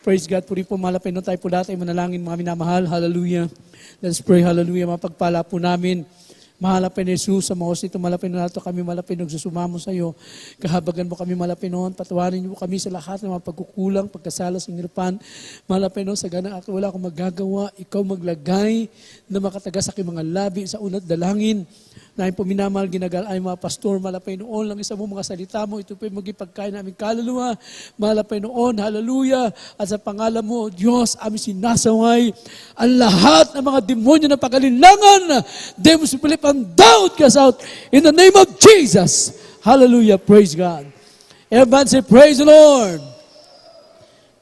Praise God. Puri po malapit na tayo po lahat ay manalangin mga minamahal. Hallelujah. Let's pray. Hallelujah. Mapagpala po namin. Mahalapin ni Jesus, sa mga osito, malapin na nato kami, malapin nagsusumamo sa iyo. Kahabagan mo kami, malapin noon, patawarin niyo kami sa lahat ng mga pagkukulang, pagkasala sa ingirapan. Malapin noon, sa ganang ako, wala akong magagawa, ikaw maglagay na makataga sa aking mga labi sa unat dalangin. Na po minamahal, ginagal ay mga pastor, malapay noon lang isa mo mga salita mo, ito po yung magipagkain namin kaluluwa, malapay noon, hallelujah, at sa pangalan mo, Diyos, aming sinasaway, ang lahat ng mga demonyo na pagalinlangan, demons Philip, and doubt cast out, in the name of Jesus, hallelujah, praise God. Everyone say, praise the Lord.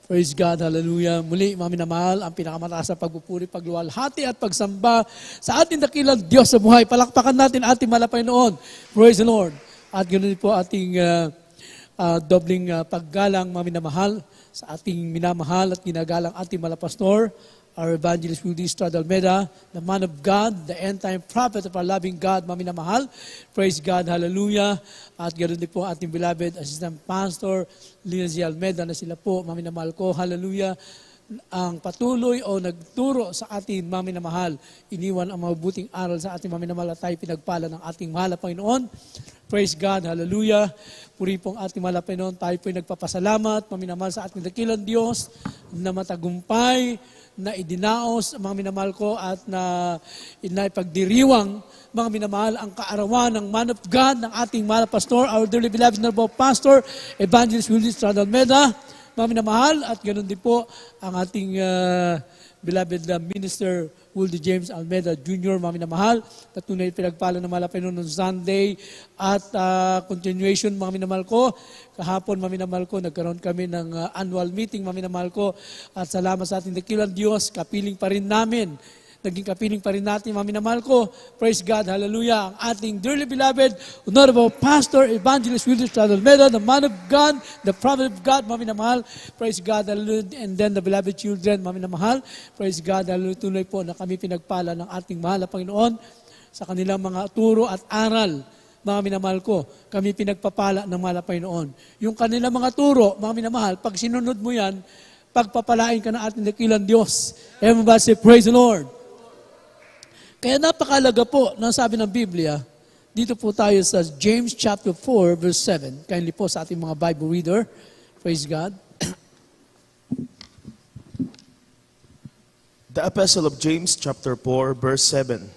Praise God, hallelujah. Muli, mga minamahal, ang pinakamataas na pagpupuri, pagluwalhati at pagsamba sa ating dakilang Diyos sa buhay. Palakpakan natin ating malapay noon. Praise the Lord. At ganoon po ating dobling paggalang, mga minamahal, sa ating minamahal at ginagalang ating malapastor, our evangelist Wildy Estrada Almeda, the man of God, the end-time prophet of our loving God, mga minamahal. Praise God, hallelujah. At ganoon din po ating beloved assistant pastor, Lindsay Almeda, na sila po, mga minamahal ko, hallelujah. Ang patuloy o nagturo sa ating mga minamahal, iniwan ang mabuting aral sa ating mga minamahal at tayo pinagpala ng ating mahal na Panginoon. Praise God, hallelujah. Puri pong ating mahal na Panginoon, tayo po'y nagpapasalamat, mga minamahal sa ating dakilang Diyos, na matagumpay, na idinaos, mga minamahal ko, at na inaipagdiriwang, mga minamahal, ang kaarawan ng man of God, ng ating mahal pastor, our dearly beloved noble pastor, Evangelist Wildy Estrada Almeda, mga minamahal, at ganoon din po ang ating beloved minister, Wildy James Almeda Jr., mga minamahal, na tunay pinagpala ng malapay noon Sunday, at continuation, mga minamahal ko. Kahapon, mga minamahal ko, nagkaroon kami ng annual meeting, mga minamahal ko, at salamat sa ating dakilang Diyos, kapiling pa rin namin. Naging kapiling pa rin natin, mga minamahal ko. Praise God, hallelujah. Ang ating dearly beloved, honorable pastor, evangelist Wildy Estrada Almeda, the man of God, the prophet of God, mga minamahal. Praise God, hallelujah. And then the beloved children, mga minamahal. Praise God, hallelujah. Tuloy po na kami pinagpala ng ating mahal na Panginoon sa kanilang mga turo at aral. Mga minamahal ko, kami pinagpapala ng mahal na Panginoon. Yung kanilang mga turo, mga minamahal, pag sinunod mo yan, pagpapalain ka ng ating dakilang Diyos. Everybody say, praise the Lord. Kaya napakalaga po, nang sabi ng Biblia, dito po tayo sa James chapter 4, verse 7. Kindly po sa ating mga Bible reader. Praise God. The Epistle of James chapter 4, verse 7.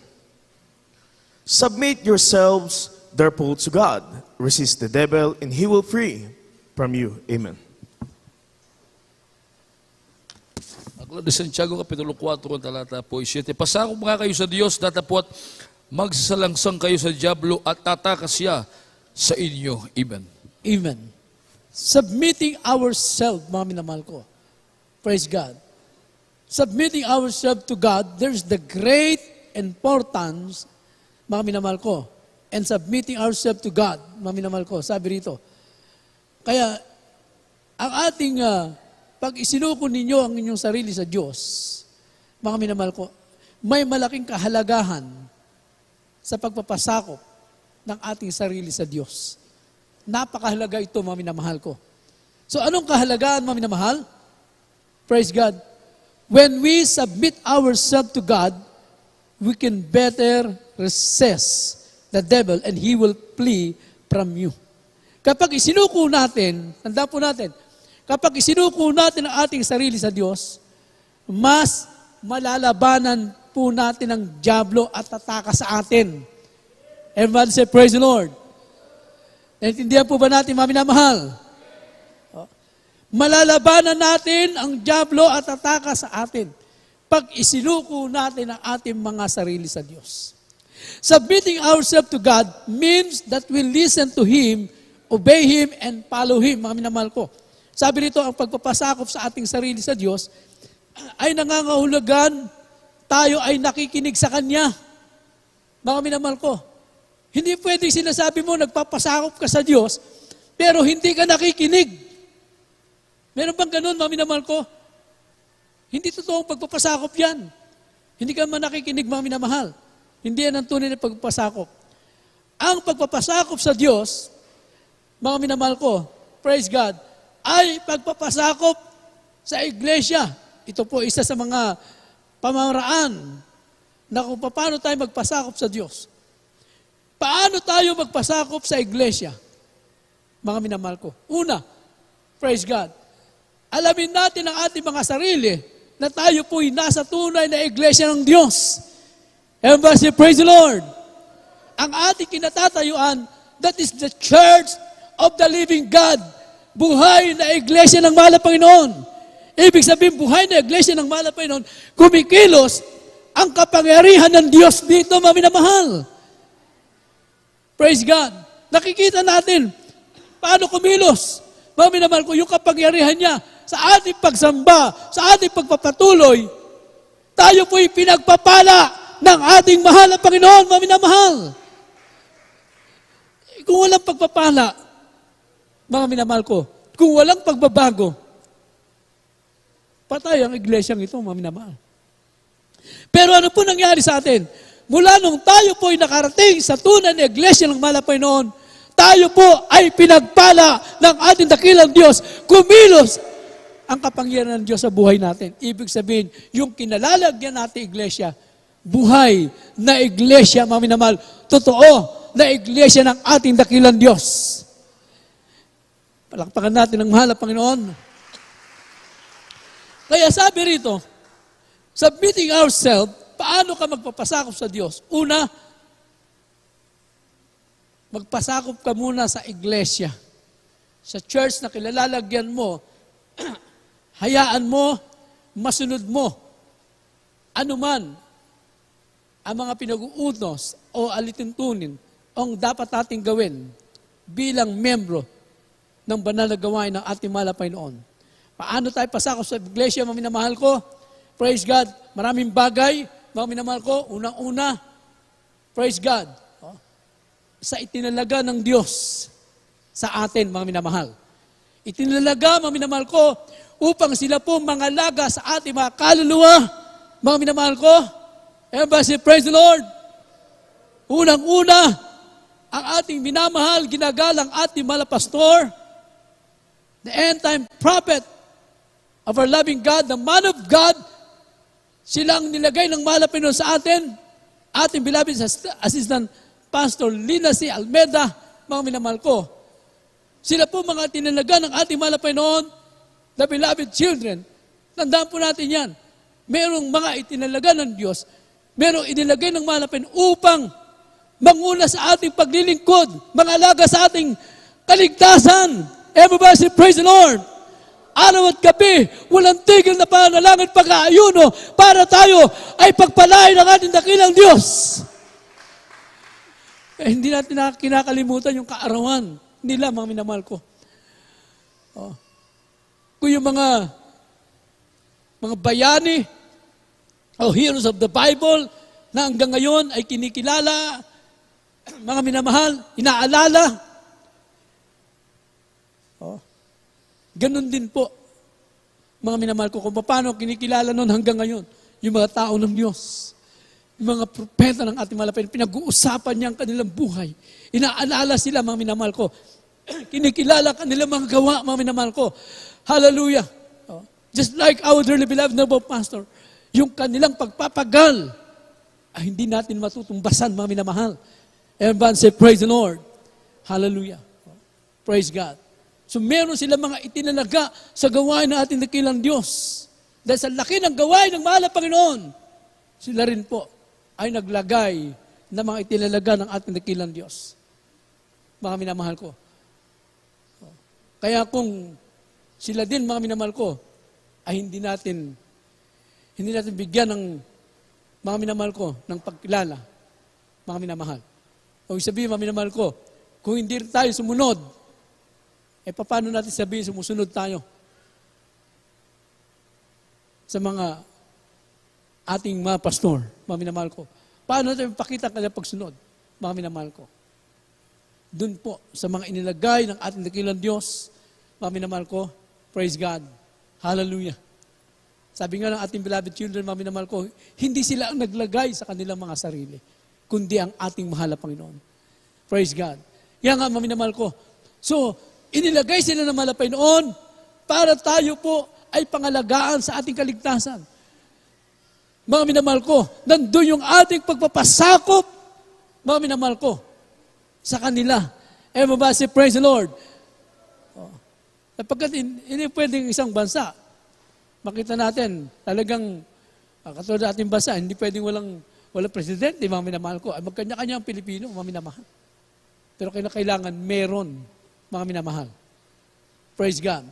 Submit yourselves, therefore, to God. Resist the devil, and he will flee from you. Amen. Aklat ni Santiago, Kapitulo 4, talata po 7. Pasakop nga kayo sa Diyos, datapot magsasalangsang kayo sa diablo at tatakas siya sa inyo. Amen. Amen. Submitting ourselves, mga minamahal ko. Praise God. Submitting ourselves to God, there's the great importance, mga minamahal ko, and submitting ourselves to God, mga minamahal ko. Sabi rito. Kaya, ang ating pag isinuko ninyo ang inyong sarili sa Diyos, mga minamahal ko, may malaking kahalagahan sa pagpapasakop ng ating sarili sa Diyos. Napakahalaga ito, mga minamahal ko. So anong kahalagahan, mga minamahal? Praise God. When we submit ourselves to God, we can better resist the devil and he will flee from you. Kapag isinuko natin, tanda po natin, kapag isinuko natin ang ating sarili sa Diyos, mas malalabanan po natin ang diablo at tataka sa atin. Everyone say, praise the Lord. Naintindihan po ba natin, mga minamahal? Malalabanan natin ang diablo at tataka sa atin pag isinuko natin ang ating mga sarili sa Diyos. Submitting ourselves to God means that we listen to Him, obey Him, and follow Him, mga minamahal ko. Sabi rito, ang pagpapasakop sa ating sarili sa Diyos ay nangangahulugan tayo ay nakikinig sa Kanya. Mga minamahal ko, hindi pwedeng sinasabi mo, nagpapasakop ka sa Diyos, pero hindi ka nakikinig. Meron bang ganun, mga minamahal ko? Hindi totoong pagpapasakop yan. Hindi ka man nakikinig, mga minamahal. Hindi yan ang tunay na pagpapasakop. Ang pagpapasakop sa Diyos, mga minamahal ko, praise God, ay pagpapasakop sa iglesia. Ito po isa sa mga pamamaraan na kung paano tayo magpasakop sa Diyos. Paano tayo magpasakop sa iglesia? Mga minamahal ko. Una, praise God. Alamin natin ang ating mga sarili na tayo po'y nasa tunay na iglesia ng Diyos. Everybody say, praise the Lord. Ang ating kinatatayuan, that is the church of the living God. Buhay na iglesia ng mahal na Panginoon. Ibig sabihin, buhay na iglesia ng mahal na Panginoon, kumikilos ang kapangyarihan ng Diyos dito, mga minamahal. Praise God. Nakikita natin paano kumilos. Mga minamahal ko, yung kapangyarihan niya sa ating pagsamba, sa ating pagpapatuloy, tayo po'y pinagpapala ng ating mahal na Panginoon, mga minamahal. Kung walang pagpapala, mga minamahal ko, kung walang pagbabago, patay ang iglesyang ito, mga minamahal. Pero ano po nangyari sa atin? Mula nung tayo po ay nakarating sa tunay na iglesia ng mahal na Panginoon, tayo po ay pinagpala ng ating dakilang Diyos. Kumilos ang kapangyarihan ng Diyos sa buhay natin. Ibig sabihin, yung kinalalagyan natin iglesia, buhay na iglesia, mga minamahal, totoo na iglesia ng ating dakilang Diyos. Palakpakan natin ang mahal na Panginoon. Kaya sabi rito, submitting ourselves, paano ka magpapasakop sa Diyos? Una, magpasakop ka muna sa iglesia. Sa church na kilalalagyan mo, hayaan mo, masunod mo. Anuman ang mga pinag-uutos o alituntunin ang dapat nating gawin bilang membro ng banal na gawain ng ating mahal na Panginoon. Paano tayo pasakop sa iglesia, mga minamahal ko? Praise God. Maraming bagay, mga minamahal ko. Unang-una, praise God. Sa itinalaga ng Diyos sa atin, mga minamahal. Itinalaga, mga minamahal ko, upang sila po mangalaga sa ating mga kaluluwa, mga minamahal ko. Everybody say, praise the Lord. Unang-una, ang ating minamahal, ginagalang ating mahal na pastor, the end-time prophet of our loving God, the man of God, silang nilagay ng mahal na Panginoon sa atin, ating beloved assistant pastor Lina C. Almeida, mga minamahal ko. Sila po mga tinalaga ng ating mahal na Panginoon, the beloved children. Tandaan po natin yan. Merong mga itinalaga ng Diyos, merong inilagay ng mahal na Panginoon upang manguna sa ating paglilingkod, mangalaga sa ating kaligtasan. Everybody say, praise the Lord. Araw at gabi, walang tigil na panalangin pag-aayuno para tayo ay pagpalain ng ating dakilang Diyos. Hindi natin kinakalimutan yung kaarawan nila, mga minamahal ko. Kung yung mga bayani o heroes of the Bible na hanggang ngayon ay kinikilala, mga minamahal, inaalala, ganun din po, mga minamahal ko, kung paano kinikilala nun hanggang ngayon, yung mga tao ng Diyos, yung mga propeta ng ating mahal na Panginoon, pinag-uusapan niya ang kanilang buhay. Inaalala sila, mga minamahal ko. Kinikilala kanilang mga gawa, mga minamahal ko. Hallelujah. Just like our dearly beloved noble pastor, yung kanilang pagpapagal, ay hindi natin matutumbasan, mga minamahal. Everyone say, praise the Lord. Hallelujah. Praise God. So meron sila mga itinalaga sa gawain ng ating dakilang Diyos. Dahil sa laki ng gawain ng mahal na Panginoon, sila rin po ay naglagay ng mga itinalaga ng ating dakilang Diyos. Mga minamahal ko. Kaya kung sila din, mga minamahal ko, ay hindi natin bigyan ng mga minamahal ko ng pagkilala, mga minamahal. O sabihin, mga minamahal ko, kung hindi tayo sumunod, paano natin sabihin sumusunod tayo sa mga ating mga pastor, mga minamahal ko? Paano natin pakita kanya pagsunod, mga minamahal ko? Doon po, sa mga inilagay ng ating dakilang Diyos, mga minamahal ko, praise God. Hallelujah. Sabi nga ng ating beloved children, mga minamahal ko, hindi sila ang naglagay sa kanilang mga sarili, kundi ang ating mahal na Panginoon. Praise God. Yan nga, mga minamahal ko. So, inilagay sila ng mahal na Panginoon para tayo po ay pangalagaan sa ating kaligtasan. Mga minamahal ko, nandun yung ating pagpapasakop, mga minamahal ko, sa kanila. Mabasa, praise the Lord. Sapagkat hindi pwedeng isang bansa, makita natin, talagang, katulad ng ating bansa, hindi pwedeng walang presidente, mga minamahal ko. Ay magkanya-kanya ang Pilipino, mga minamahal. Pero kailangan meron, mga minamahal. Praise God.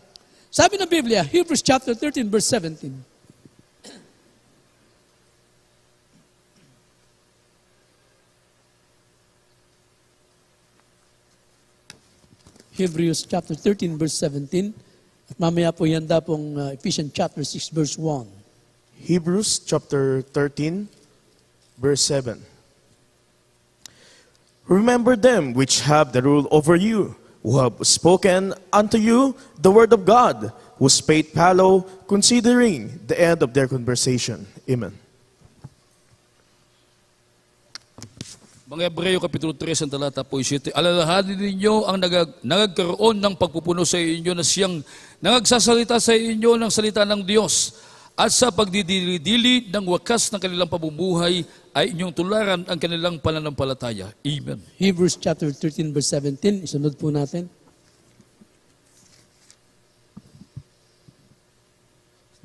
Sabi ng Biblia, Hebrews chapter 13, verse 17. Hebrews chapter 13, verse 17. At mamaya po yan pong Ephesians chapter 6, verse 1. Hebrews chapter 13, verse 7. Remember them which have the rule over you, who have spoken unto you the word of God, whose faith follow, considering the end of their conversation. Amen. Mga Hebreo Kapitulo 3 ang talata po 7, alalahanin ninyo ang nagkaroon ng pagpupuno sa inyo na siyang nagsasalita sa inyo ng salita ng Diyos, at sa pagdidili-dili ng wakas ng kanilang pamumuhay ay inyong tularan ang kanilang pananampalataya. Amen. Hebrews chapter 13, verse 17. Isunod po natin.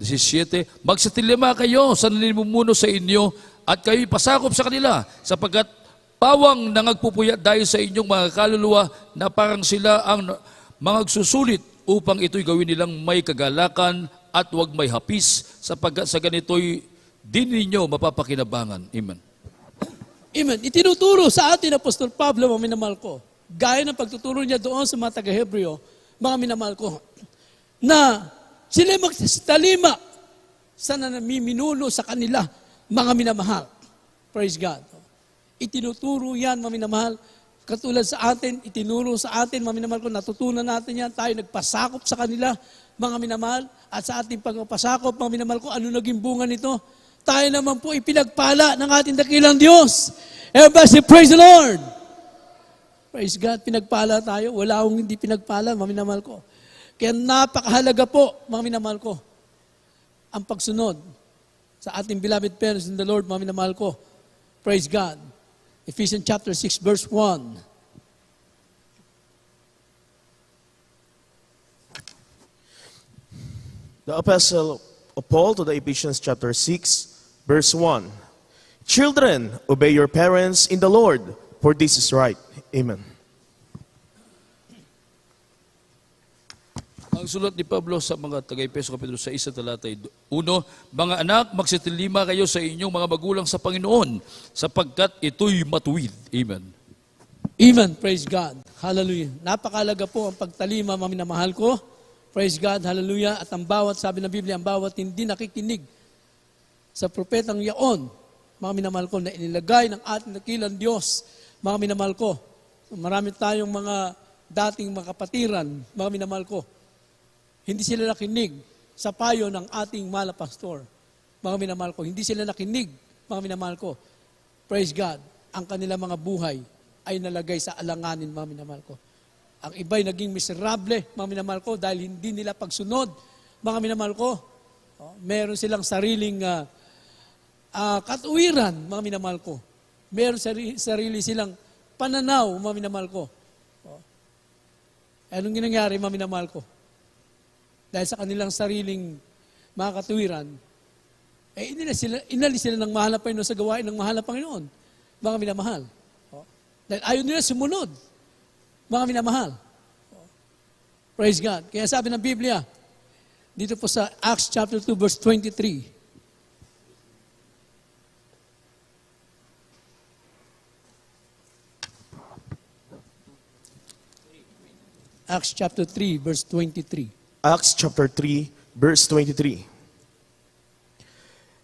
17, magsatilima kayo sa nanimumuno sa inyo at kayo'y pasakop sa kanila, sapagkat pawang nangagpupuyat dahil sa inyong mga kaluluwa na parang sila ang mga susulit upang ito'y gawin nilang may kagalakan at huwag may hapis, sapagkat sa ganito'y din ninyo mapapakinabangan. Amen. Amen. Itinuturo sa atin Apostol Pablo, mga minamahal ko, gaya ng pagtuturo niya doon sa mga taga-Hebreo, mga minamahal ko, na sila magsitalima sa namiminuno sa kanila, mga minamahal. Praise God. Itinuturo yan, mga minamahal, katulad sa atin, itinuro sa atin, mga minamahal ko, natutunan natin yan, tayo nagpasakop sa kanila, mga minamahal, at sa ating pagpasakop, mga minamahal ko, ano naging bunga nito? Tayo naman po ipinagpala ng ating dakilang Diyos. Everybody, praise the Lord! Praise God, pinagpala tayo. Wala akong hindi pinagpala, mga minamahal ko. Kaya napakahalaga po, mga minamahal ko, ang pagsunod sa ating beloved parents in the Lord, mga minamahal ko. Praise God. Ephesians chapter 6, verse 1. The Epistle of Paul to the Ephesians chapter 6, verse 1. Children, obey your parents in the Lord, for this is right. Amen. Ang sulat ni Pablo sa mga taga-Efeso Kapitulo 6 talata 1, mga anak, magsitilima kayo sa inyong mga magulang sa Panginoon, sapagkat ito'y matuwid. Amen. Amen. Praise God. Hallelujah. Napakalaga po ang pagtalima, mga minamahal ko. Praise God. Hallelujah. At ang bawat, sabi ng Biblia, ang bawat hindi nakikinig sa propetang yaon, mga minamahal ko, na inilagay ng ating dakilang Diyos, mga minamahal ko. Marami tayong mga dating mga kapatiran, mga minamahal ko. Hindi sila nakinig sa payo ng ating malapastor, mga minamahal ko. Hindi sila nakinig, mga minamahal ko. Praise God. Ang kanilang mga buhay ay nalagay sa alanganin, mga minamahal ko. Ang iba'y naging miserable, mga minamahal ko, dahil hindi nila pagsunod, mga minamahal ko. Meron silang sariling katuwiran, mga minamahal ko. Meron sarili silang pananaw, mga minamahal ko. Anong ginangyari, mga minamahal ko? Dahil sa kanilang sariling mga katuwiran, inalis sila ng mahal na Panginoon sa gawain ng mahal na Panginoon, mga minamahal. Dahil ayaw nila sumunod, mga minamahal. Praise God. Kaya sabi ng Biblia, dito po sa Acts chapter 2, verse 23, Acts chapter 3, verse 23. Acts chapter 3, verse 23.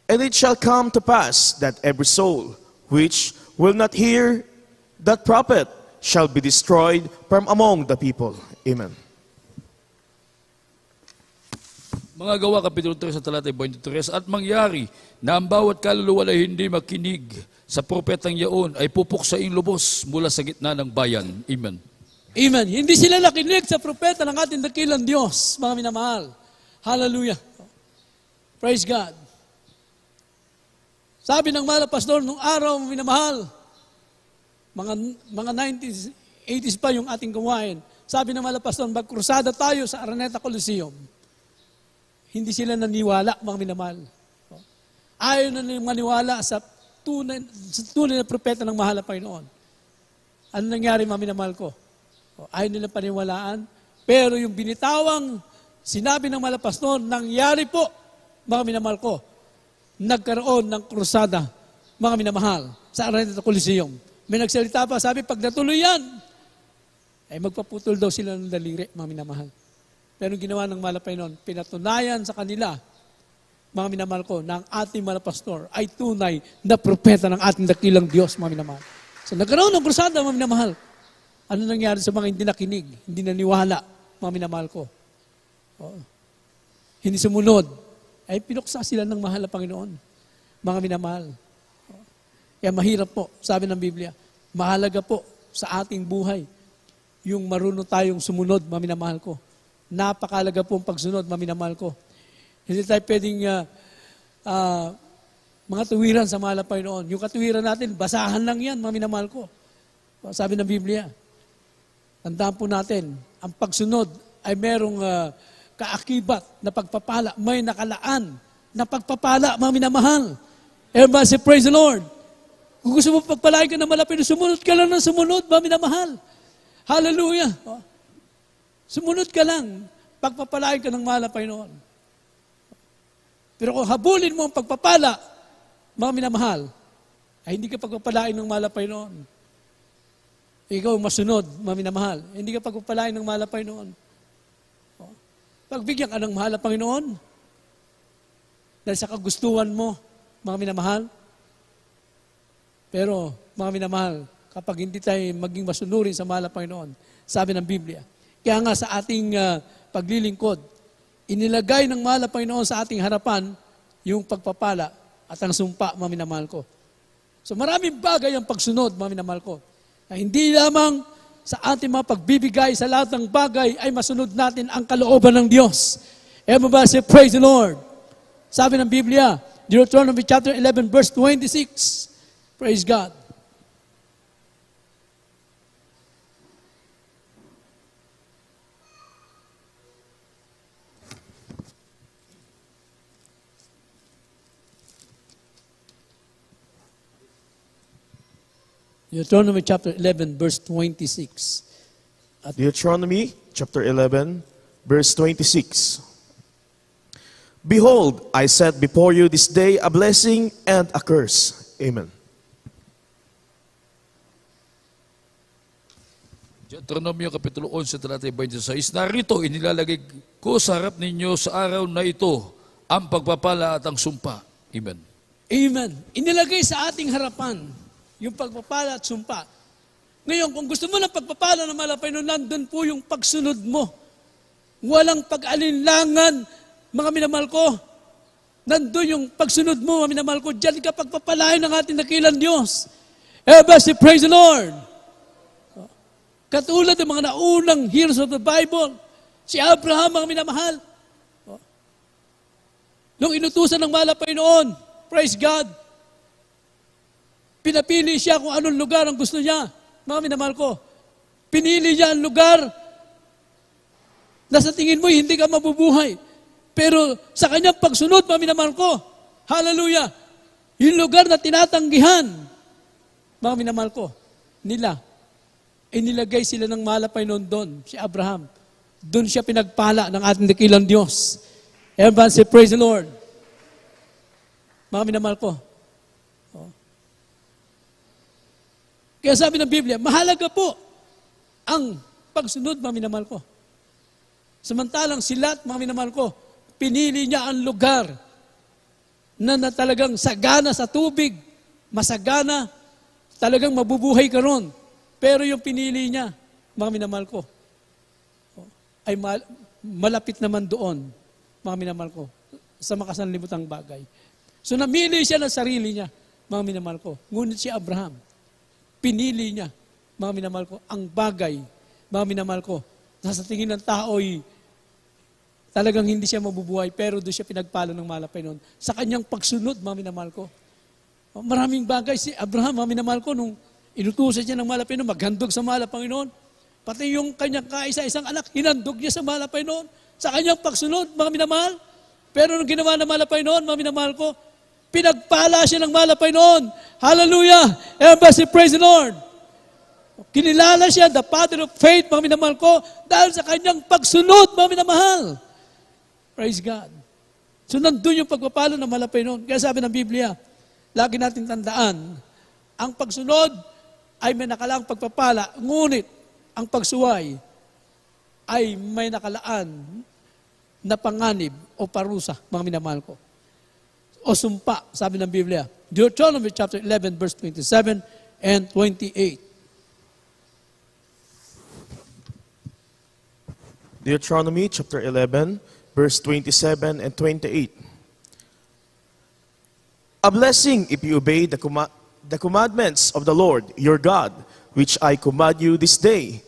And it shall come to pass that every soul which will not hear that prophet shall be destroyed from among the people. Amen. Mga Gawa, Kapitulo 3 sa talata 23, at mangyari na ang bawat kaluluwa na hindi makinig sa propetang yaon ay pupuksaing lubos mula sa gitna ng bayan. Amen. Amen. Hindi sila nakinig sa propeta ng ating dakilang Diyos, mga minamahal. Hallelujah. Praise God. Sabi ng mahal na pastor, nung araw minamahal, mga 90s, 80s pa yung ating gawain. Sabi ng mahal na pastor, magkrusada tayo sa Araneta Coliseum. Hindi sila naniwala, mga minamahal. Ayaw na nilang maniwala sa tunay na propeta ng mahal na Panginoon. Ano nangyari, mga minamahal ko? Ayaw nilang paniwalaan, pero yung binitawang sinabi ng mahal na pastor, nangyari po, mga minamahal ko, nagkaroon ng krusada, mga minamahal, sa Araneta Coliseum. May nagsalita pa, sabi, pag natuloy yan, ay magpaputol daw sila ng daliri, mga minamahal. Pero ginawa ng mahal na Panginoon, pinatunayan sa kanila, mga minamahal ko, na ang ating mahal na pastor ay tunay na propeta ng ating dakilang Diyos, mga minamahal. So nagkaroon ng krusada, mga minamahal. Ano nangyari sa mga hindi nakinig, hindi naniwala, mga minamahal ko? Hindi sumunod. Ay pinuksa sila ng mahal na Panginoon, mga minamahal. Kaya mahirap po, sabi ng Biblia, mahalaga po sa ating buhay yung marunong tayong sumunod, mga minamahal ko. Napakalaga po ang pagsunod, mga minamahal ko. Hindi tayo pwedeng mga tuwiran sa mahal na Panginoon. Yung katuwiran natin, basahan lang yan, mga minamahal ko. Sabi ng Biblia, tandaan po natin, ang pagsunod ay merong kaakibat na pagpapala, may nakalaan na pagpapala, mga minamahal. Everybody say, praise the Lord. Kung gusto mo pagpalain ka na malapit, sumunod ka lang ng sumunod, mga minamahal. Hallelujah. Sumunod ka lang, pagpapalain ka ng mahal na Panginoon. Pero kung habulin mo ang pagpapala, mga minamahal, ay hindi ka pagpapalain ng mahal na Panginoon. Ikaw masunod, mga minamahal. Hindi ka pagpapalain ng mahal na Panginoon. Pagbigyan ka ng mahal na Panginoon, dahil sa kagustuhan mo, mga minamahal. Pero, mga minamahal, kapag hindi tayo maging masunurin sa mahal na Panginoon, sabi ng Biblia, kaya nga sa ating paglilingkod, inilagay ng mahal na Panginoon sa ating harapan yung pagpapala at ang sumpa, mga minamahal ko. So maraming bagay ang pagsunod, mga minamahal ko. Na hindi lamang sa ating mga pagbibigay sa lahat ng bagay ay masunod natin ang kalooban ng Diyos. Everybody say, praise the Lord. Sabi ng Biblia, Deuteronomy chapter 11, verse 26. Praise God. Deuteronomy chapter 11, verse 26. Deuteronomy chapter 11, verse 26. Behold, I set before you this day a blessing and a curse. Amen. Deuteronomio Kapitulo 11, talata 26. Narito, inilalagay ko sa harap ninyo sa araw na ito ang pagpapala at ang sumpa. Amen. Amen. Inilagay sa ating harapan yung pagpapala at sumpa. Ngayon, kung gusto mo ng pagpapala ng malapay, nandun po yung pagsunod mo. Walang pag-alinlangan, mga minamahal ko. Nandun yung pagsunod mo, mga minamahal ko. Diyan ka pagpapalain ng ating dakilang Diyos. Everybody say, praise the Lord. Katulad ng mga naunang heroes of the Bible, si Abraham, mga minamahal. Nung inutusan ng malapay noon, praise God, pinapili siya kung anong lugar ang gusto niya. Mga minamahal ko, pinili niya ang lugar na sa tingin mo hindi ka mabubuhay. Pero sa kanyang pagsunod, mga minamahal ko, hallelujah, yung lugar na tinatanggihan, mga minamahal ko, nila, inilagay sila ng malapay noon doon, si Abraham. Doon siya pinagpala ng ating dakilang Diyos. Everyone say, praise the Lord. Mga minamahal ko, kaya sabi ng Biblia, mahalaga po ang pagsunod, mga minamahal ko. Samantalang si Lot, mga minamahal ko, pinili niya ang lugar na talagang sagana sa tubig, masagana, talagang mabubuhay ka ron. Pero yung pinili niya, mga minamahal ko, ay malapit naman doon, mga minamahal ko, sa makasanlimutang bagay. So namili siya ng sarili niya, mga minamahal ko. Ngunit si Abraham, pinili niya, mga minamahal ko, ang bagay, mga minamahal ko, na sa tingin ng tao ay talagang hindi siya mabubuhay, pero doon siya pinagpala ng mahal na Panginoon. Sa kanyang pagsunod, mga minamahal ko. Maraming bagay si Abraham, mga minamahal ko, nung inutusan siya ng mahal na Panginoon, maghandog sa mahal na Panginoon. Pati yung kanyang kaisa-isang anak, hinandog niya sa mahal na Panginoon. Sa kanyang pagsunod, mga minamahal. Pero nung ginawa ng mahal na Panginoon, mga minamahal ko, pinagpala siya ng mahal na Panginoon. Hallelujah! Everybody praise the Lord! Kinilala siya, the father of faith, mga minamahal ko, dahil sa kanyang pagsunod, mga minamahal. Praise God. So nandun yung pagpapalo ng mahal na Panginoon. Kaya sabi ng Biblia, lagi natin tandaan, ang pagsunod ay may nakalaang pagpapala, ngunit ang pagsuway ay may nakalaan na panganib o parusa, mga minamahal ko. O sumpa, sabi ng Biblia. Deuteronomy chapter 11, verse 27 and 28. Deuteronomy chapter 11, verse 27 and 28. A blessing if you obey the commandments of the Lord your God, which I command you this day,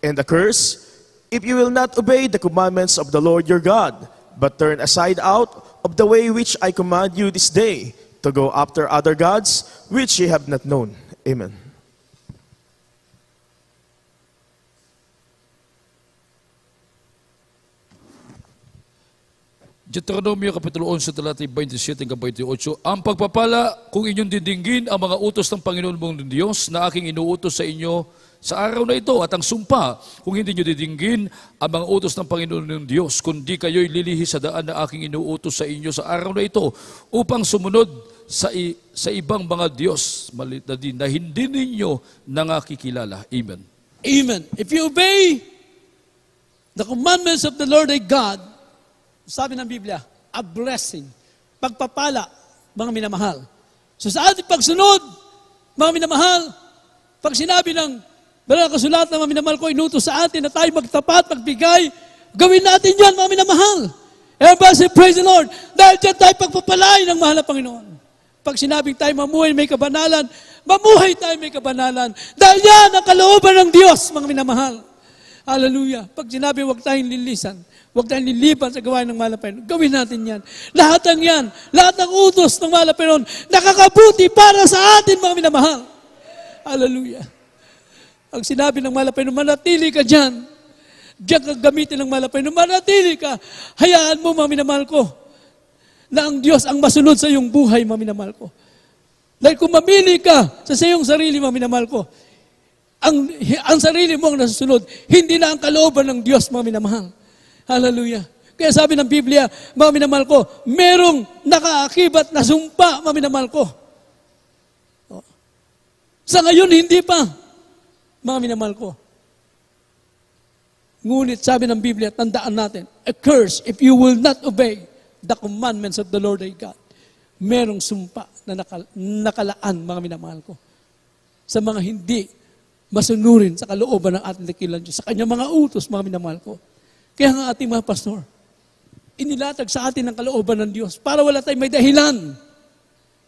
and a curse if you will not obey the commandments of the Lord your God, but turn aside out of the way which I command you this day, to go after other gods which ye have not known. Amen. Deuteronomio Kapitulo 11, talatay 27 hanggang 28. Ang pagpapala kung inyong didinggin ang mga utos ng Panginoon mong Diyos na aking inuutos sa inyo sa araw na ito, at ang sumpa kung hindi nyo didinggin ang mga utos ng Panginoon ng Diyos, kundi kayo'y lilihis sa daan na aking inuutos sa inyo sa araw na ito upang sumunod sa ibang mga Diyos malit na din na hindi ninyo nangakikilala. Amen. Amen. If you obey the commandments of the Lord thy God, sabi ng Biblia, a blessing, pagpapala, mga minamahal. So sa ating pagsunod, mga minamahal, pag sinabi ng banal na kasulatan, mga minamahal ko, inutos sa atin na tayo magtapat, magbigay, gawin natin yan, mga minamahal. Everybody say, praise the Lord. Dahil dyan tayo pagpapalay ng mahal na Panginoon. Pag sinabing tayo mamuhay may kabanalan, mamuhay tayo may kabanalan. Dahil yan ang kalooban ng Diyos, mga minamahal. Hallelujah. Pag sinabi, huwag tayong lilisan, huwag tayong lilipan sa gawain ng mahal na Panginoon, gawin natin yan. Lahat ng yan, lahat ng utos ng mahal na Panginoon, nakakabuti para sa atin, mga minamahal. Hallelujah. Ang sinabi ng mahal na Panginoon, manatili ka dyan. Diyan ka gamitin ng mahal na Panginoon, manatili ka. Hayaan mo, mga minamahal ko, na ang Diyos ang masunod sa iyong buhay, mga minamahal ko. Dahil kung mamili ka sa iyong sarili, mga minamahal ko, ang sarili mo ang nasusunod, hindi na ang kalooban ng Diyos, mga minamahal. Hallelujah. Kaya sabi ng Biblia, mga minamahal ko, merong nakaakibat na sumpa, mga minamahal ko. Sa ngayon, hindi pa, mga minamahal ko. Ngunit sabi ng Biblia, tandaan natin, a curse if you will not obey the commandments of the Lord thy God. Merong sumpa na nakalaan, mga minamahal ko, sa mga hindi masunurin sa kalooban ng ating dakilang Diyos, sa kanyang mga utos, mga minamahal ko. Kaya nga ating mga pastor, inilatag sa atin ang kalooban ng Diyos para wala tayong may dahilan.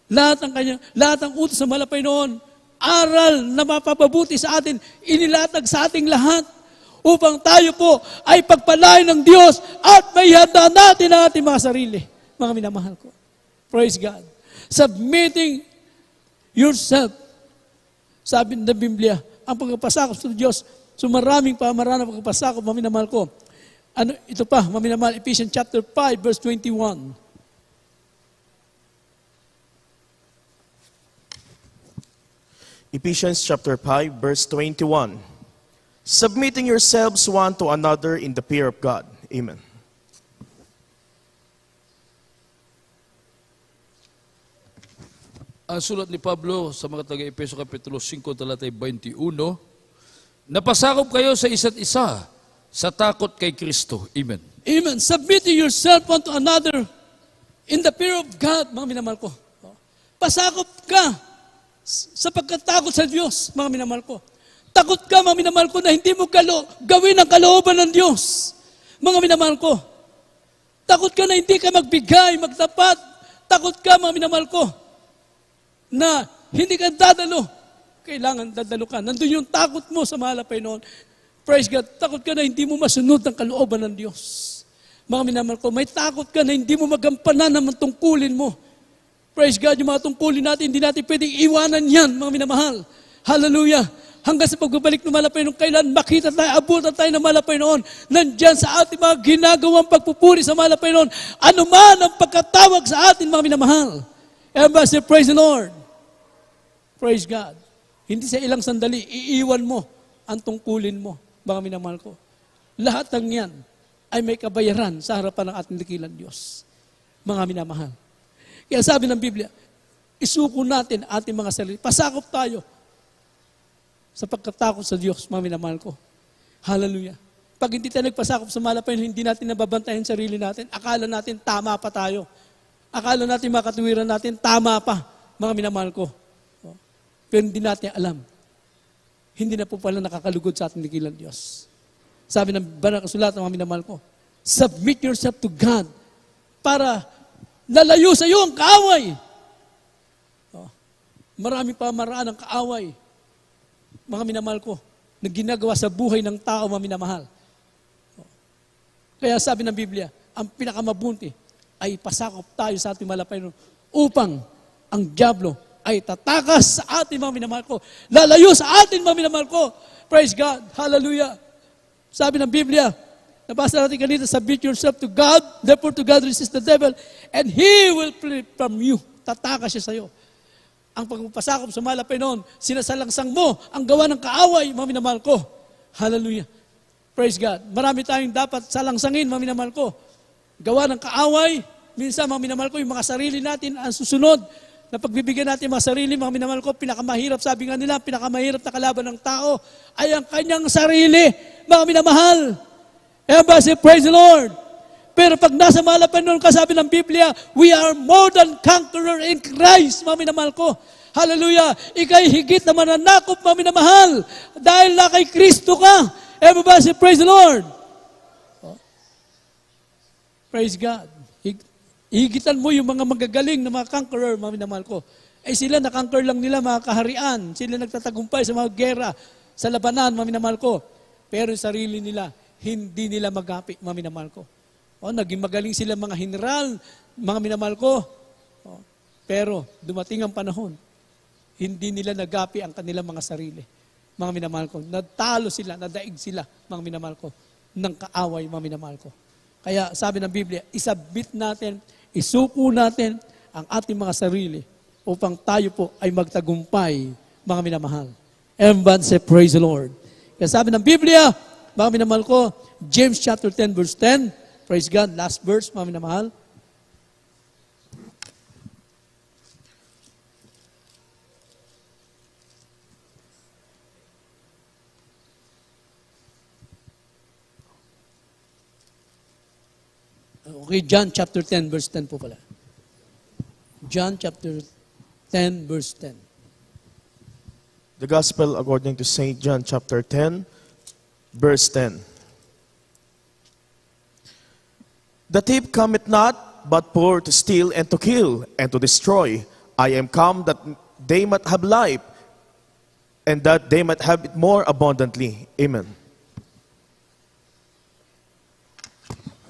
Lahat ng utos ng mahal na Panginoon, aral na mapapabuti sa atin, inilatag sa ating lahat upang tayo po ay pagpalain ng Diyos at may handa natin ang ating mga sarili. Mga minamahal ko. Praise God. Submitting yourself. Sabi ng Biblia, ang pagpapasakop sa Diyos, so maraming pamamaraan ng pagpapasakop, mga minamahal ko. Ano, ito pa, mga minamahal, Ephesians chapter 5, verse 21. Ephesians chapter 5, verse 21. Submitting yourselves one to another in the fear of God. Amen. Ang sulat ni Pablo sa mga taga-Efeso Kapitulo 5, talatay 21, napasakop kayo sa isa't isa sa takot kay Kristo. Amen. Amen. Submitting yourself one to another in the fear of God, mga minamahal ko. Pasakop ka sa pagkatakot sa Diyos, mga minamahal ko. Takot ka, mga minamahal ko, na hindi mo gawin ang kalooban ng Diyos, mga minamahal ko. Takot ka na hindi ka magbigay, magtapat. Takot ka, mga minamahal ko, na hindi ka dadalo. Kailangan dadalo ka. Nandun yung takot mo sa mahal na Panginoon. Praise God. Takot ka na hindi mo masunod ang kalooban ng Diyos. Mga minamahal ko, may takot ka na hindi mo magampanan ang tungkulin mo. Praise God, yung mga tungkulin natin, hindi natin pwedeng iwanan yan, mga minamahal. Hallelujah. Hanggang sa pagbabalik ng malapay noon, kailan makita tayo, abutan tayo ng malapay noon, nandyan sa ating mga ginagawang pagpupuri sa malapay noon, ano man ang pagkatawag sa atin, mga minamahal. Everybody say, praise the Lord. Praise God. Hindi sa ilang sandali, iiwan mo ang tungkulin mo, mga minamahal ko. Lahat ng yan ay may kabayaran sa harapan ng ating dakilang Diyos. Mga minamahal. Kaya sabi ng Biblia, isuko natin ating mga sarili. Pasakop tayo sa pagkatakot sa Diyos, mga minamahal ko. Hallelujah. Pag hindi tayo nagpasakop sa malapay, hindi natin nababantayan sarili natin, akala natin tama pa tayo. Akala natin makatuwiran natin, tama pa, mga minamahal ko. Pero hindi natin alam. Hindi na po pala nakakalugod sa ating dakilang Diyos. Sabi ng banal na kasulatan, mga minamahal ko, submit yourself to God para lalayo sa iyo ang kaaway. Marami pa maraan ng kaaway, mga minamahal ko, na ginagawa sa buhay ng tao, mga minamahal. Kaya sabi ng Biblia, ang pinakamabunti ay pasakop tayo sa ating malapay upang ang dyablo ay tatakas sa ating, mga minamahal ko. Lalayo sa atin, mga minamahal ko. Praise God. Hallelujah. Sabi ng Biblia, nabasa natin kanina, submit yourself to God, therefore to God resist the devil, and He will flee from you. Tatakas siya sa iyo. Ang pagpapasakop sa malapay noon, sinasalangsang mo ang gawa ng kaaway, mga minamahal ko. Hallelujah. Praise God. Marami tayong dapat salangsangin, mga minamahal ko. Gawa ng kaaway, minsan, mga minamahal ko, yung mga sarili natin ang susunod na pagbibigyan natin mga sarili, mga minamahal ko, pinakamahirap, sabi nga nila, pinakamahirap na kalaban ng tao ay ang kanyang sarili, mga minamahal. Everybody say, praise the Lord. Pero pag nasa malapay noon, kasabi ng Biblia, we are more than conqueror in Christ, mga minamahal ko. Hallelujah. Ika'y higit na mananakop, mga minamahal, dahil na kay Kristo ka. Everybody say, praise the Lord. Praise God. Higitan mo yung mga magagaling na mga conqueror, mga minamahal ko. Eh sila, na-conquer lang nila mga kaharian. Sila nagtatagumpay sa mga gera, sa labanan, mga minamahal ko. Pero yung sarili nila, hindi nila magapi, mga minamahal ko. Naging magaling sila mga general, mga minamahal ko. Pero dumating ang panahon, hindi nila nagapi ang kanilang mga sarili. Mga minamahal ko. Natalo sila, nadaig sila, mga minamahal ko, ng kaaway, mga minamahal ko. Kaya sabi ng Biblia, isabit natin, isuko natin ang ating mga sarili upang tayo po ay magtagumpay, mga minamahal. Everyone say, praise the Lord. Kaya sabi ng Biblia, mga minamahal ko, James chapter 10 verse 10, praise God, last verse, mga minamahal. Okay, John chapter 10 verse 10 po pala. John chapter 10 verse 10. The Gospel according to St. John chapter 10, verse 10. The thief cometh not, but for to steal and to kill and to destroy. I am come that they might have life, and that they might have it more abundantly. Amen.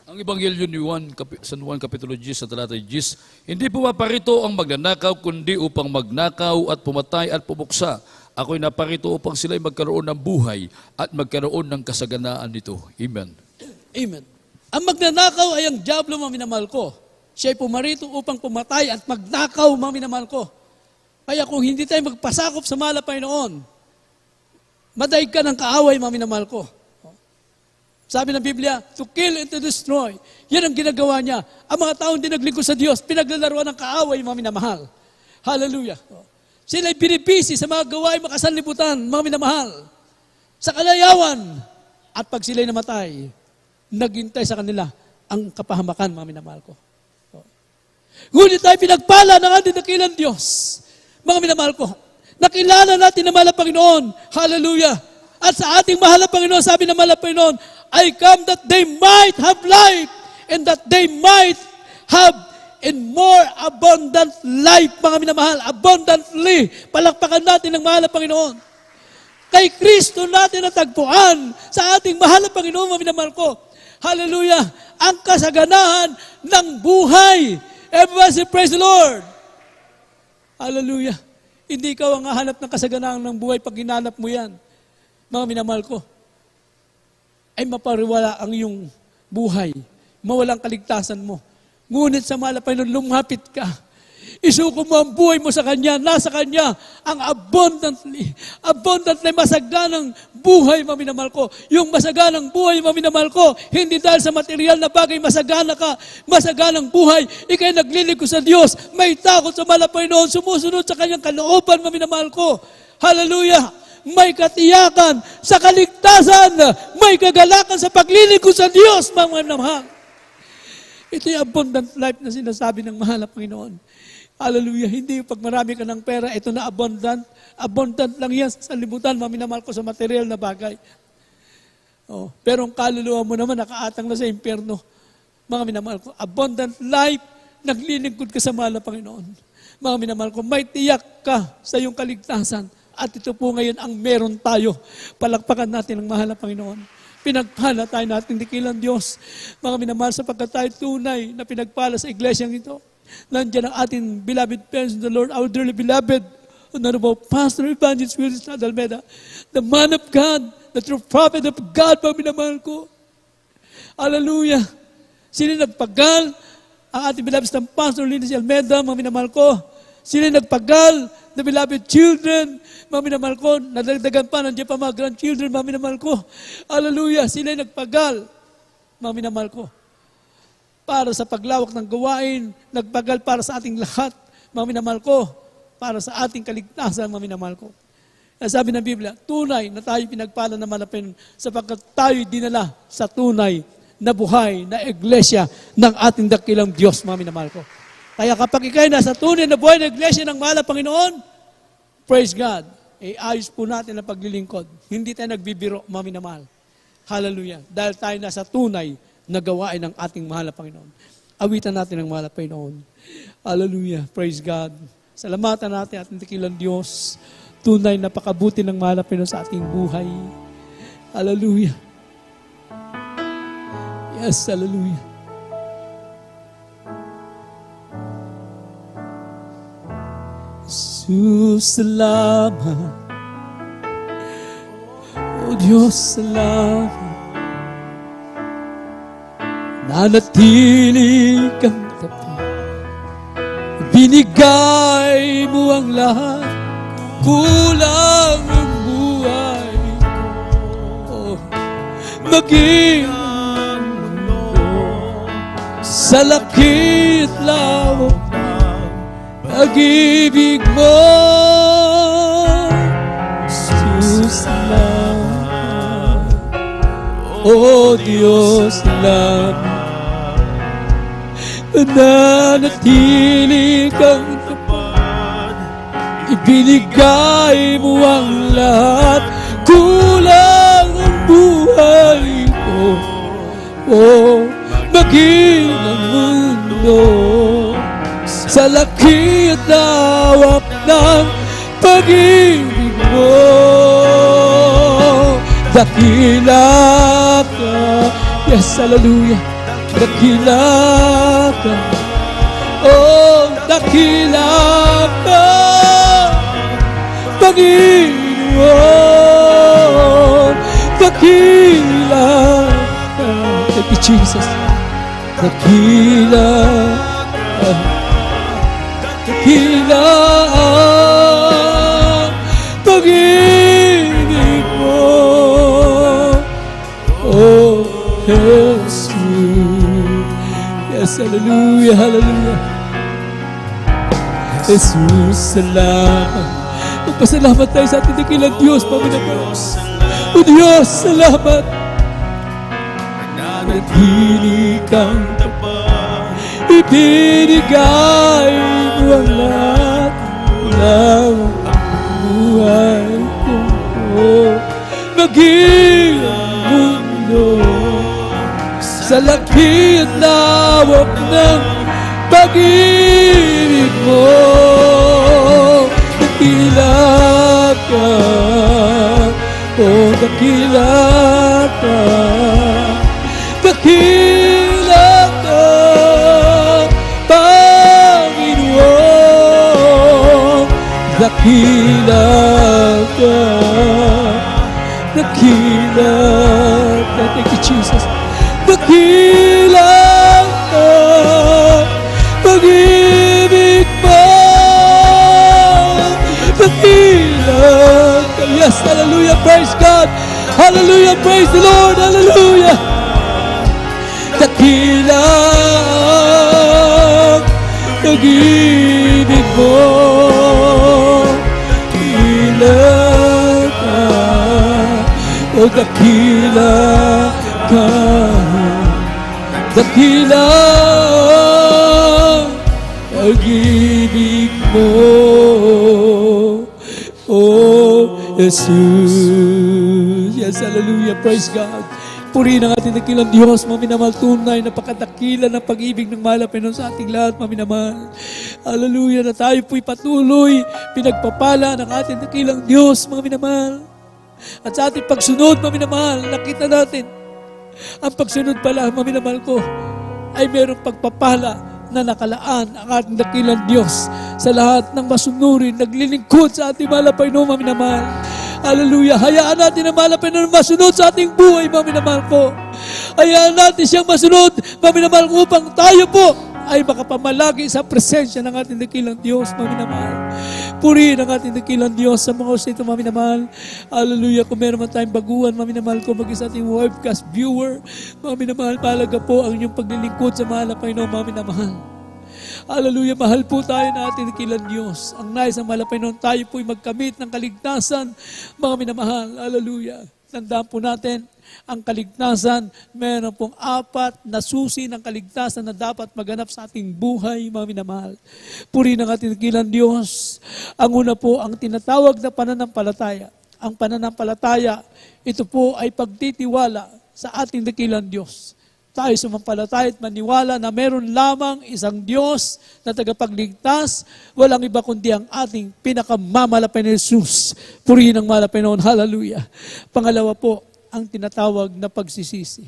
Ang Ebanghelyo ni Juan, San Juan Kapitulo 10 sa talata 10, hindi pumaparito ang magnanakaw, kundi upang magnakaw at pumatay at pumuksa. Ako'y naparito upang sila'y magkaroon ng buhay at magkaroon ng kasaganaan nito. Amen. Amen. Ang magnanakaw ay ang dyablo, mga minamahal ko. Siya'y pumarito upang pumatay at magnakaw, mga minamahal ko. Kaya kung hindi tayo magpasakop sa malapay noon, madaig ka ng kaaway, mga minamahal ko. Sabi ng Biblia, to kill and to destroy. Yan ang ginagawa niya. Ang mga taong di naglingkod sa Diyos, pinaglalaruan ng kaaway, mga minamahal. Hallelujah. Sila'y binibisi sa mga gawain makasanlibutan, mga minamahal. Sa kalayawan. At pag sila'y namatay, naghintay sa kanila ang kapahamakan, mga minamahal ko. Ngunit tayo pinagpala ng ating dakilang Diyos. Mga minamahal ko, nakilala natin na mahal ang Panginoon. Hallelujah. At sa ating mahal ang Panginoon, sabi ng mahal ang Panginoon, I come that they might have life and that they might have in more abundant life, mga minamahal, abundantly. Palakpakan natin ang mahal ang Panginoon. Kay Kristo natin natagpuan sa ating mahal ang Panginoon, mga minamahal ko. Hallelujah! Ang kasaganahan ng buhay. Everybody say, praise the Lord! Hallelujah! Hindi ikaw ang hahanap ng kasaganahan ng buhay pag hinanap mo yan. Mga minamahal ko, ay mapariwala ang iyong buhay. Mawalang kaligtasan mo. Ngunit sa mahal na Panginoon, lumapit ka. Isuko mo ang buhay mo sa Kanya. Nasa Kanya ang abundantly masaganang buhay, mga minamahal ko. Yung masaganang buhay, mga minamahal ko, hindi dahil sa material na bagay, masagana ka, masaganang buhay. Ika'y nagliligo sa Diyos, may takot sa mahal na Panginoon, sumusunod sa Kanyang kalooban, mga minamahal ko. Hallelujah! May katiyakan sa kaligtasan, may kagalakan sa pagliligo sa Diyos, mga minamahal. Ito yung abundant life na sinasabi ng mahal na Panginoon. Hallelujah. Hindi yung pag marami ka ng pera, ito na abundant. Abundant lang yan sa libutan, mga minamahal ko, sa material na bagay. Oh, pero ang kaluluwa mo naman, nakaatang na sa impyerno. Mga minamahal ko, abundant life, naglilingkod ka sa mahal na Panginoon. Mga minamahal ko, may tiyak ka sa iyong kaligtasan. At ito po ngayon ang meron tayo. Palakpakan natin ang mahal na Panginoon. Pinagpala tayo natin dikilang Diyos. Mga minamahal, sapagkat tayo tunay na pinagpala sa iglesyang ito. Nandiyan ang ating beloved parents in the Lord, our dearly beloved, Honorable Pastor Evangelist Willis Almeida, the man of God, the true prophet of God, mga minamahal ko. Hallelujah. Sila nagpagal, ang ating beloved Pastor Linus Almeida, mga minamahal ko. Sila nagpagal, the beloved children, mga minamahal ko, nadagdagan pa, nandiyan pa mga grandchildren, mga minamahal ko. Hallelujah. Sila nagpagal, mga minamahal ko, para sa paglawak ng gawain, nagpagal para sa ating lahat, mga minamahal ko, para sa ating kaligtasan, mga minamahal ko. Kaya sabi ng Biblia, tunay na tayo pinagpala na malapin sapagkat tayo dinala sa tunay na buhay, na iglesia ng ating dakilang Diyos, mga minamahal ko. Kaya kapag ikay nasa tunay na buhay na iglesia ng mahal na Panginoon, praise God, ayos po natin ang paglilingkod. Hindi tayo nagbibiro, mga minamahal. Hallelujah. Dahil tayo nasa tunay na gawain ng ating mahal na Panginoon. Awitan natin ang mahal na Panginoon. Hallelujah. Praise God. Salamatan natin ating dakilang Diyos. Tunay napakabuti ng mahal na Panginoon sa ating buhay. Hallelujah. Yes, hallelujah. Jesus, salamat. O Diyos, salamat. Nanatili kang tapat. Binigay mo ang lahat. Kulang ang buhay ko. Maging ang mundo sa lakit lawak ng pag-ibig mo. Salamat. O Diyos, salamat. Nanatili kang tapat, ibinigay mo ang lahat, kulang ang buhay ko. Oh, maging ang mundo sa laki at lawak ng pag-ibig mo. Dakila ka, yes, hallelujah. Dakila ka, oh, dakila ka, Panginoon, dakila ka. Thank you, Jesus. Dakila ka, dakila ang pag-ibig mo, oh, Jesus. Yes, hallelujah, hallelujah. Jesus, salamat. Magpasalamat tayo sa ating dakilang Diyos, Panginoon. O Diyos, salamat. Nanatili kang tapat, ibinigay mo ang lahat ng buhay ko. Maging ang mundo sa laki at lawak ng pag-ibig mo. Dakila ka, oh, dakila ka, dakila dakila ka, dakila ka. Thank you, Jesus. Dakila ka, pag-ibig mo, dakila ka. Yes, hallelujah, praise God. Hallelujah, praise the Lord, hallelujah. Dakila, pag-ibig mo, dakila ka, o dakila ka, dakila, pag-ibig mo, oh Jesus. Yes, hallelujah, praise God. Purihin ang ating dakilang Diyos, mga minamahal, tunay, napakadakila ng pag-ibig ng mahal na Panginoon sa ating lahat, mga minamahal. Hallelujah, na tayo po'y patuloy, pinagpapala ng ating dakilang Diyos, mga minamahal. At sa ating pagsunod, mga minamahal, nakita natin, ang pagsunod pala, mga minamahal ko, ay mayroong pagpapala na nakalaan ang ating dakilang Diyos sa lahat ng masunurin, naglilingkod sa ating mahal na Panginoon, mga minamahal. Hallelujah. Hayaan natin ang mahal na Panginoon masunod sa ating buhay, mga minamahal ko. Hayaan natin siyang masunod, mga minamahal ko, upang tayo po ay makapamalagi sa presensya ng ating dakilang Diyos, mga minamahal. Purihin ang ating dakilang Diyos sa mga oras nito, mga minamahal. Hallelujah. Kung meron man tayong baguhan, mga minamahal ko, maging sa ating webcast viewer, mga minamahal, mahalaga po ang inyong paglilingkod sa mahal na Panginoon, mga minamahal. Hallelujah, mahal po tayo na ating dakilang Diyos. Ang nais ng mahal na Panginoon, tayo po'y magkamit ng kaligtasan, mga minamahal. Hallelujah. Tandaan po natin, ang kaligtasan, meron pong 4 na susi ng kaligtasan na dapat maganap sa ating buhay, mga minamahal. Purihin ang ating dakilang Diyos. Ang una po, ang tinatawag na pananampalataya. Ang pananampalataya, ito po ay pagtitiwala sa ating dakilang Diyos. Tayo sumampalataya at maniwala na meron lamang isang Diyos na tagapagligtas, walang iba kundi ang ating pinakamamalapay na Jesus. Purihin ang malapay noon. Hallelujah. Pangalawa po, ang tinatawag na pagsisisi.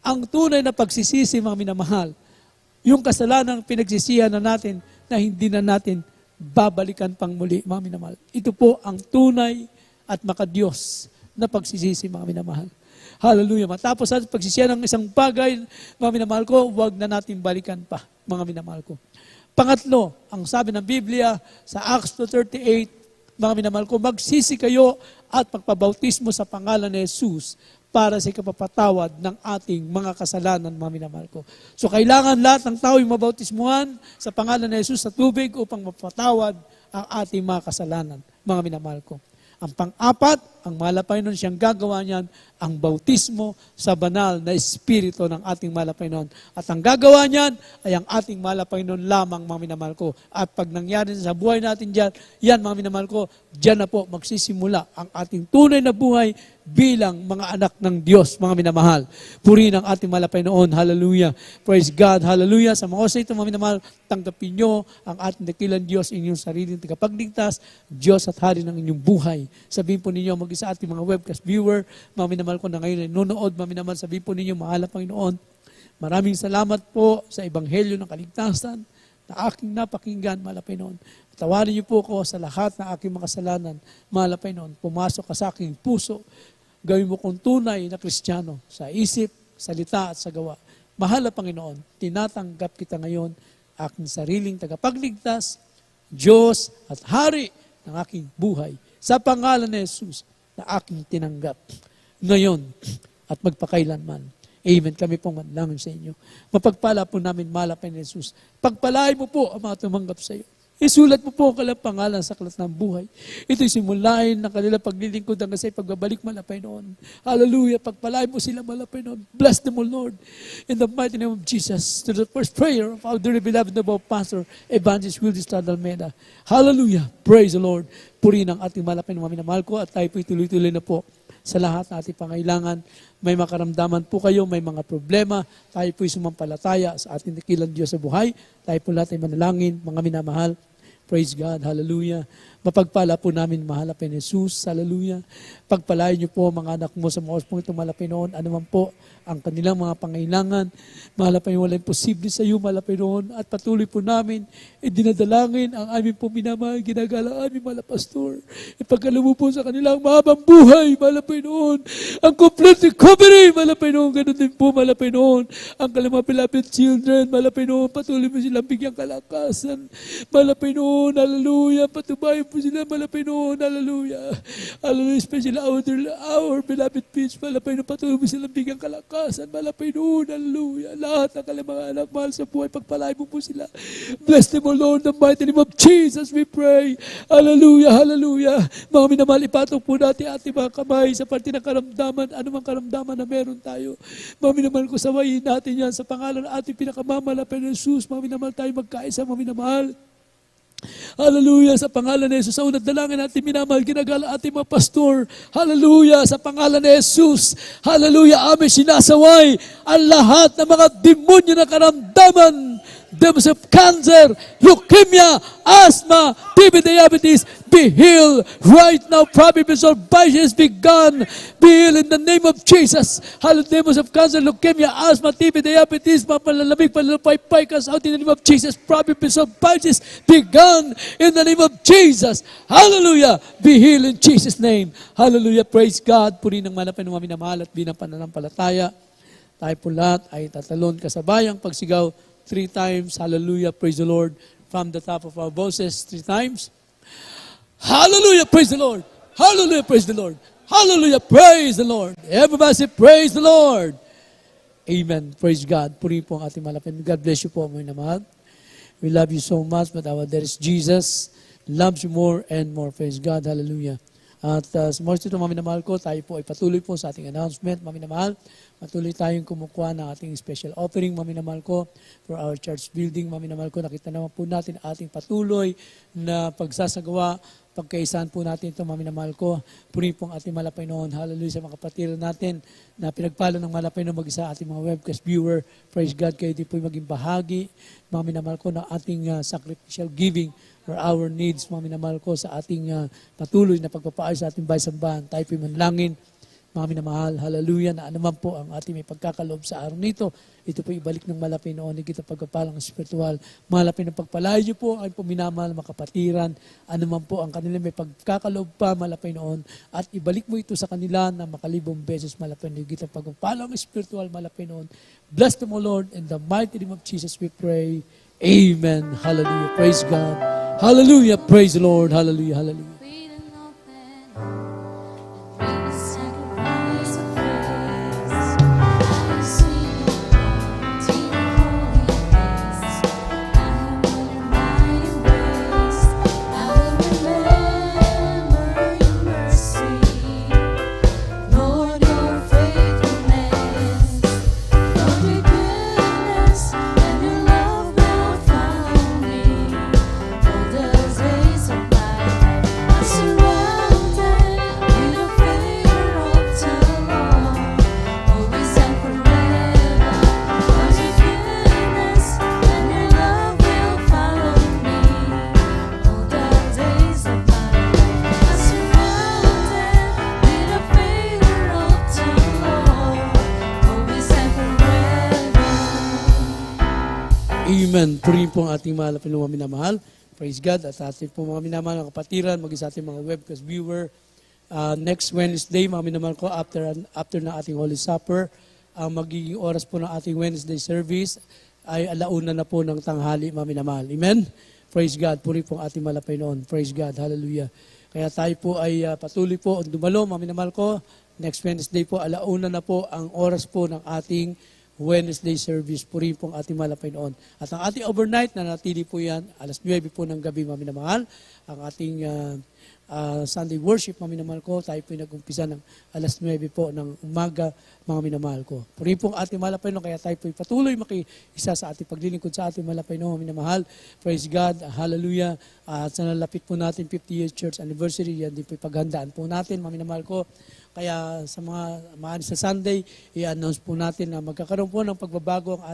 Ang tunay na pagsisisi, mga minamahal, yung kasalanang pinagsisihan na natin na hindi na natin babalikan pang muli, mga minamahal. Ito po ang tunay at makadiyos na pagsisisi, mga minamahal. Hallelujah. Matapos at pagsisiyan ng isang bagay, mga minamahal ko, huwag na natin balikan pa, mga minamahal ko. Pangatlo, ang sabi ng Biblia sa Acts 2:38, mga minamahal ko, magsisi kayo at magpabautismo sa pangalan ni Jesus para sa kapapatawad ng ating mga kasalanan, mga minamahal ko. So kailangan lahat ng tao yung mabautismuhan sa pangalan ni Jesus sa tubig upang mapatawad ang ating mga kasalanan, mga minamahal ko. Ang pang-apat, ang mahal na Panginoon, siyang gagawa niyan, ang bautismo sa banal na Espiritu ng ating mahal na Panginoon. At ang gagawa niyan ay ang ating mahal na Panginoon lamang, mga minamahal ko. At pag nangyari sa buhay natin dyan, yan, mga minamahal ko, dyan na po magsisimula ang ating tunay na buhay bilang mga anak ng Diyos, mga minamahal. Purihin ang ating mahal na Panginoon. Hallelujah. Praise God. Hallelujah. Sa mga oras ito, mga minamahal, tanggapin nyo ang ating dakilang Diyos, inyong sariling tagapagligtas, Diyos at Hari ng inyong buhay. Sabihin po ninyo, mag-isa ating mga webcast viewer, mga minamahal ko na ngayon ay nunood, mga minamahal, sabihin po ninyo, mahal na Panginoon, maraming salamat po sa Ebanghelyo ng Kaligtasan na aking napakinggan, mahal na Panginoon. Tawarin niyo po ko sa lahat ng aking mga kasalanan, mahal na Panginoon. Pumasok ka sa aking puso, gawin mo kong tunay na Kristiyano sa isip, salita at sa gawa. Mahal na Panginoon, tinatanggap kita ngayon, aking sariling tagapagligtas, Diyos at Hari ng aking buhay. Sa pangalan ni Jesus na aking tinanggap ngayon at magpakailanman. Amen. Kami pong manalangin sa inyo. Mapagpala po namin, mahal na Panginoon Jesus. Pagpalain mo po ang mga tumanggap sa iyo. Isulat mo po ang kanilang pangalan sa aklat ng buhay. Ito'y simulain ng kanilang paglilingkod hanggang sa pagbabalik, mahal na Panginoon. Hallelujah. Pagpalain mo sila, mahal na Panginoon. Bless them, O Lord. In the mighty name of Jesus. To the first prayer of our dearly beloved noble pastor, Evangelist Wildy Estrada Almeida. Hallelujah. Praise the Lord. Purihin ang ating mahal na Panginoon, minamahal ko, at tayo po'y tuloy-tuloy na po sa lahat ng ating pangailangan. May makaramdaman po kayo, may mga problema, tayo po'y sumampalataya sa ating dakilang Diyos sa buhay. Tayo po lahat ay manalangin, mga minamahal. Praise God. Hallelujah. Mapagpala po namin, mahal na Panginoon Jesus. Hallelujah. Pagpalain niyo po mga anak mo sa mga oras pong ito, mahal na Panginoon. Ano man po ang kanilang mga pangailangan. Mahal na Panginoon, walang imposible sa iyo, mahal na Panginoon. At patuloy po namin, idinadalangin ang aming po minamahal, ginagalaan aming mahal na pastor. Ipagkalamu po sa kanilang mahabang buhay, mahal na Panginoon. Ang complete recovery, mahal na Panginoon. Ganun din po, mahal na Panginoon. Ang kanilang mga beloved children, mahal na Panginoon. Patuloy mo silang bigyang kalakasan. Mahal na Panginoon, hallelujah. Patubayan po sila, mahal na Panginoon, hallelujah. Hallelujah, especially our beloved peace, mahal na Panginoon. Patuloy mo silang bigyang kalakasan, mahal na Panginoon, hallelujah. Lahat ng kanilang mga anak, mahal sa buhay, pagpalain mo po sila. Bless them, O Lord, in the mighty name of Jesus, we pray. Hallelujah, hallelujah. Mga minamahal, ipatong po natin ating mga kamay sa parte ng karamdaman, anumang karamdaman na meron tayo. Mga minamahal, ko sawayin natin yan sa pangalan ng ating pinakamamahal na Panginoon Jesus. Mga minamahal, tayo magkaisa, mga minamahal. Hallelujah, sa pangalan ni Jesus. Sa unang dalangin natin, minamahal, ginagala ating mga pastor. Hallelujah, sa pangalan ni Jesus. Hallelujah, amin sinasaway ang lahat ng mga demonyo na karamdaman. Demons of cancer, leukemia, asthma, TB, diabetes, be healed right now. Providence of vices be gone. Be healed in the name of Jesus. Hallelujah, demons of cancer, leukemia, asthma, TB, diabetes, mapalalamig, palalapay, cast out in the name of Jesus. Providence of vices be gone in the name of Jesus. Hallelujah, be healed in Jesus' name. Hallelujah, praise God. Purihin ng manapin ng minamahal at binang pananampalataya. Tayo po lahat ay tatalon kasabayang pagsigaw 3 times. Hallelujah, praise the Lord. From the top of our voices, 3 times. Hallelujah, praise the Lord. Hallelujah, praise the Lord. Hallelujah, praise the Lord. Everybody say, praise the Lord. Amen. Praise God. Purihin po ang ating malapit. God bless you po, mga namahal. We love you so much, but our there is Jesus loves you more and more. Praise God. Hallelujah. At sa mga ito, mga minamahal ko, tayo po ay patuloy po sa ating announcement, mga minamahal. Patuloy tayong kumukuha ng ating special offering, mga minamahal ko, for our church building, mga minamahal ko. Nakita naman po natin ating patuloy na pagsasagawa, pagkaisahan po natin ito, mga minamahal ko. Purihin po ang ating malapay noon. Hallelujah sa mga kapatiran natin na pinagpala ng malapay noon mag-isa ating mga webcast viewer. Praise God, kayo din po maging bahagi, mga minamahal ko, ng ating sacrificial giving for our needs, mga minamahal ko, sa ating patuloy na pagpapaayos sa ating baysambahan. Tayo po manlangin, mga minamahal, hallelujah, na anuman po ang ating may pagkakaloob sa araw nito. Ito po ibalik ng malapit noon, kita pagkapalang spiritual. Malapit ng pagpalayo niyo po ang minamahal, mga kapatiran, anuman po ang kanila may pagkakaloob pa, malapit noon, at ibalik mo ito sa kanila na makalibong beses, malapit noon, kita pagkapalang spiritual, malapit noon. Bless them, O Lord, in the mighty name of Jesus we pray. Amen. Hallelujah. Praise God. Hallelujah. Praise the Lord. Hallelujah. Hallelujah. Amen. Purihin po ang ating mahal na mga minamahal. Praise God. At ating po mga minamahal na kapatiran, maging sa ating mga webcast viewer. Next Wednesday, mga minamahal ko, after na ating Holy Supper, magiging oras po ng ating Wednesday service ay alauna na po ng tanghali, mga minamahal. Amen? Praise God. Purihin po ang ating malapay noon. Praise God. Hallelujah. Kaya tayo po ay patuloy po dumalo, mga minamahal ko. Next Wednesday po, alauna na po ang oras po ng ating Wednesday service. Purihin po ang ating malapay noon. At ang ating overnight, na natili po yan, alas 9 po ng gabi, mga minamahal. Ang ating Sunday worship, mga minamahal ko, tayo po nag-umpisa ng alas 9 po ng umaga, mga minamahal ko. Purihin po ang ating malapay noon, kaya tayo po patuloy makiisa sa ating paglilingkod sa ating malapay noon, mga minamahal. Praise God, hallelujah. At sa nalapit po natin, 50 years church anniversary, yan din po paghandaan po natin, mga minamahal ko. Kaya sa mga sa Sunday, i-announce po natin na magkakaroon po ng pagbabago ang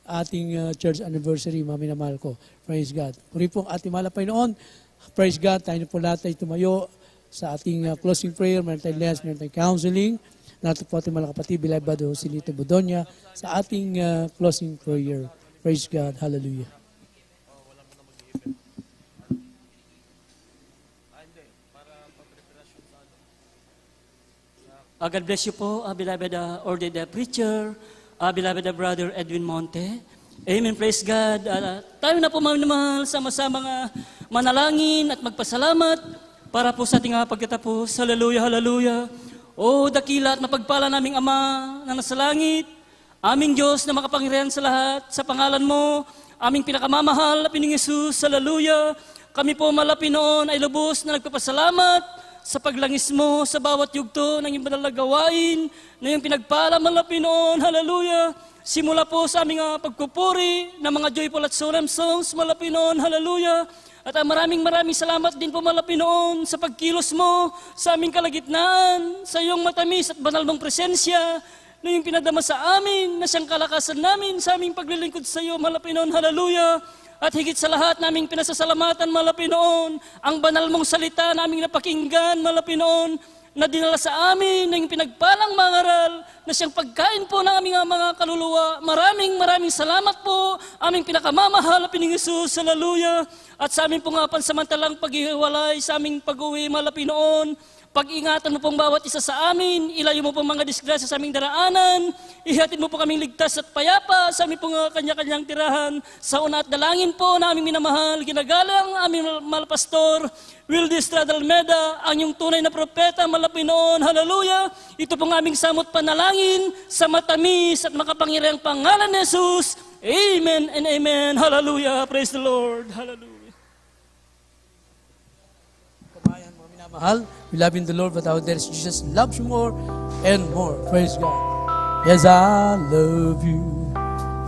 ating church anniversary, mga minamahal ko. Praise God. Puri po ang ating malapay noon. Praise God, tayo na po lahat ay tumayo sa ating closing prayer. Meron tayong last, meron tayong counseling. Nato po ating mga kapatid, Bilay Bado, Sinito Bodonia, sa ating closing prayer. Praise God. Hallelujah. God bless you po, beloved ordained preacher, beloved brother Edwin Monte. Amen, praise God. Tayo na po mamahal sama-sama nga manalangin at magpasalamat para po sa ating pagkatapos. Hallelujah, hallelujah. O dakila at mapagpala naming Ama na nasa langit, aming Diyos na makapangyarihan sa lahat, sa pangalan mo, aming pinakamamahal na Pining Jesus, hallelujah. Kami po malapi noon ay lubos na nagpapasalamat sa paglangis mo sa bawat yugto ng iyong banal na gawain na iyong pinagpala malapi noon, hallelujah. Simula po sa aming pagpupuri ng mga joyful at solemn songs malapi noon, hallelujah. At maraming salamat din po malapi noon sa pagkilos mo sa aming kalagitnaan, sa iyong matamis at banal mong presensya na iyong pinadama sa amin, na siyang kalakasan namin sa aming paglilingkod sa iyo malapi noon, hallelujah. At higit sa lahat naming pinasasalamatan malapi noon, ang banal mong salita naming napakinggan malapi noon, na dinala sa amin ng pinagpalang mangaral na siyang pagkain po ng aming mga kaluluwa. Maraming salamat po, aming pinakamamahal na Pining Jesus, hallelujah. At sa aming po nga pansamantalang paghiwalay, sa aming pag-uwi malapi noon, pag-ingatan mo pong bawat isa sa amin, ilayo mo pong mga disgrasya sa aming daraanan, ihatid mo po kaming ligtas at payapa sa aming pong kanya-kanyang tirahan. Sa una at dalangin po na aming minamahal, ginagalang aming malpastor, Wildy Estrada Almeda, ang iyong tunay na propeta malapi noon, hallelujah. Ito pong aming samot panalangin sa matamis at makapangyarihang pangalan ni Jesus. Amen and amen, hallelujah. Praise the Lord, hallelujah. Kabayan, mga minamahal, we love in the Lord, but our dear Jesus loves you more and more. Praise God. Yes, I love you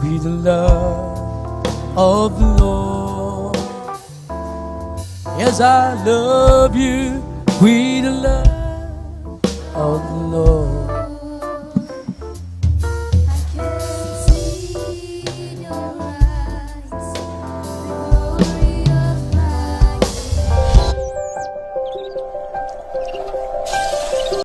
with the love of the Lord. Yes, I love you with the love